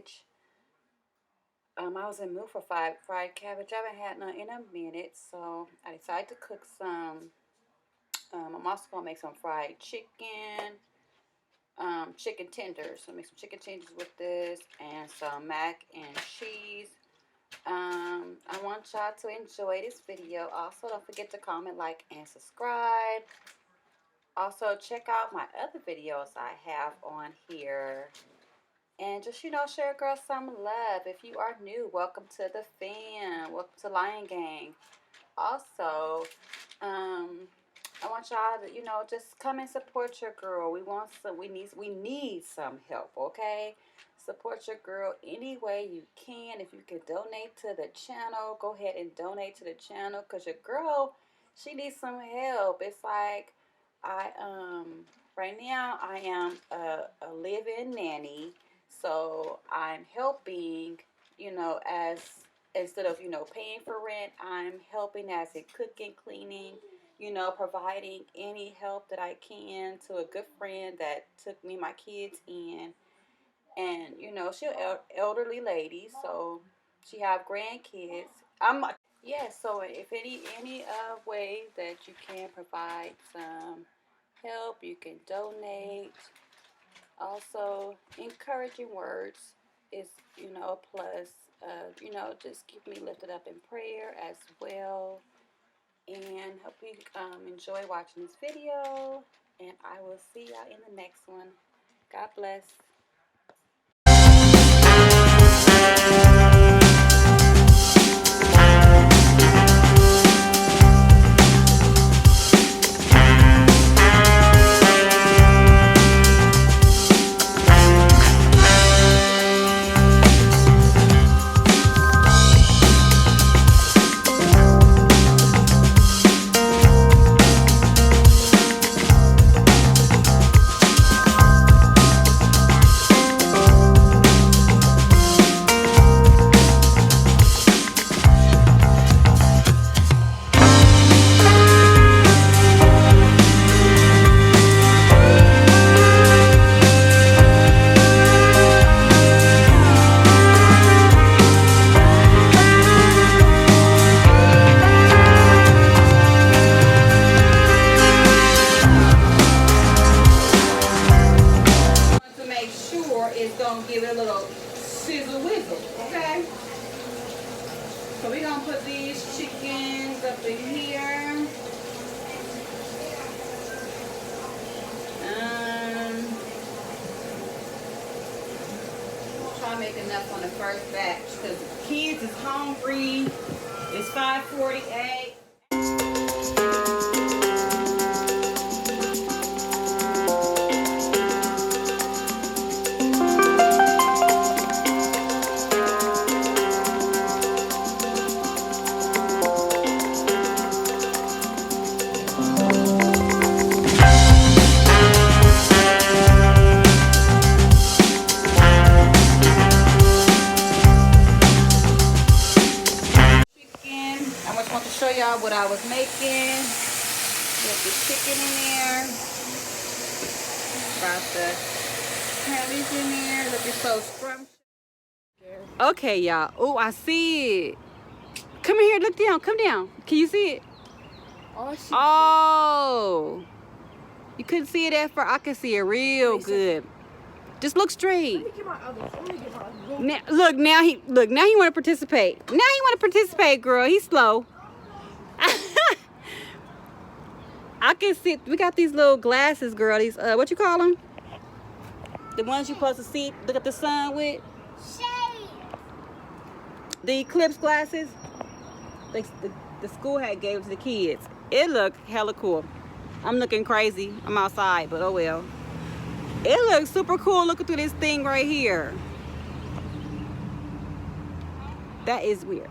cabbage. I was in the mood for fried cabbage. I haven't had none in a minute, so I decided to cook some. I'm also gonna make some fried chicken, chicken tenders. So make some chicken tenders with this and some mac and cheese. I want y'all to enjoy this video. Also, don't forget to comment, like, and subscribe. Also, check out my other videos I have on here. And just, share girls some love. If you are new, welcome to the fam. Welcome to Lion Gang. Also, I want y'all to, just come and support your girl. We need some help, okay? Support your girl any way you can. If you can donate to the channel, go ahead and donate to the channel, because your girl, she needs some help. It's like right now I am a live-in nanny, so I'm helping, as instead of paying for rent, I'm helping as in cooking, cleaning, providing any help that I can to a good friend that took me and my kids in. And she's an elderly lady, so she have grandkids. So if any way that you can provide some help, you can donate. Also, encouraging words is a plus. Just keep me lifted up in prayer as well. And hope you enjoy watching this video. And I will see y'all in the next one. God bless. Is gonna give it a little sizzle whizzle, okay? So we're gonna put these chickens up in here. Try to make enough on the first batch because the kids is hungry. It's 5:48. Show y'all what I was making. Get the chicken in there. Got the cabbage in there. Look, it's so scrumptious. Okay, y'all. Oh, I see it. Come here. Look down. Come down. Can you see it? Oh. You couldn't see it at first. I can see it real good. Just look straight. Now, now he want to participate. Now he want to participate, girl. He's slow. I can see. We got these little glasses, girl. These what you call them? The ones you supposed to see, look at the sun with. Shade. The eclipse glasses. The school had gave it to the kids. It looked hella cool. I'm looking crazy. I'm outside, but oh well. It looks super cool looking through this thing right here. That is weird.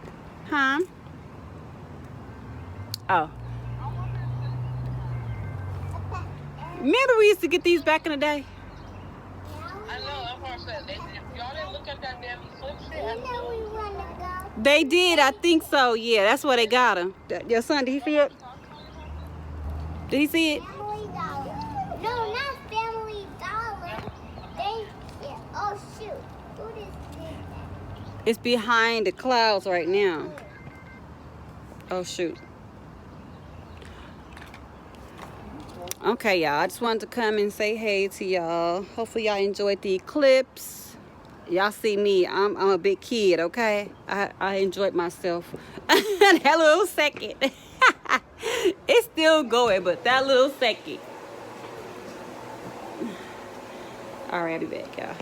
Huh? Oh. Remember we used to get these back in the day? I know, I'm gonna say, y'all didn't look at that damn eclipse shit. They did, I think so, yeah, that's why they got them. Your son, did he see it? Did he see it? Family Dollar. No, not Family Dollar. Oh shoot, who is this? It's behind the clouds right now. Oh, shoot. Okay, y'all. I just wanted to come and say hey to y'all. Hopefully, y'all enjoyed the eclipse. Y'all see me. I'm a big kid, okay? I enjoyed myself. That little second. It's still going, but that little second. All right, I'll be back, y'all.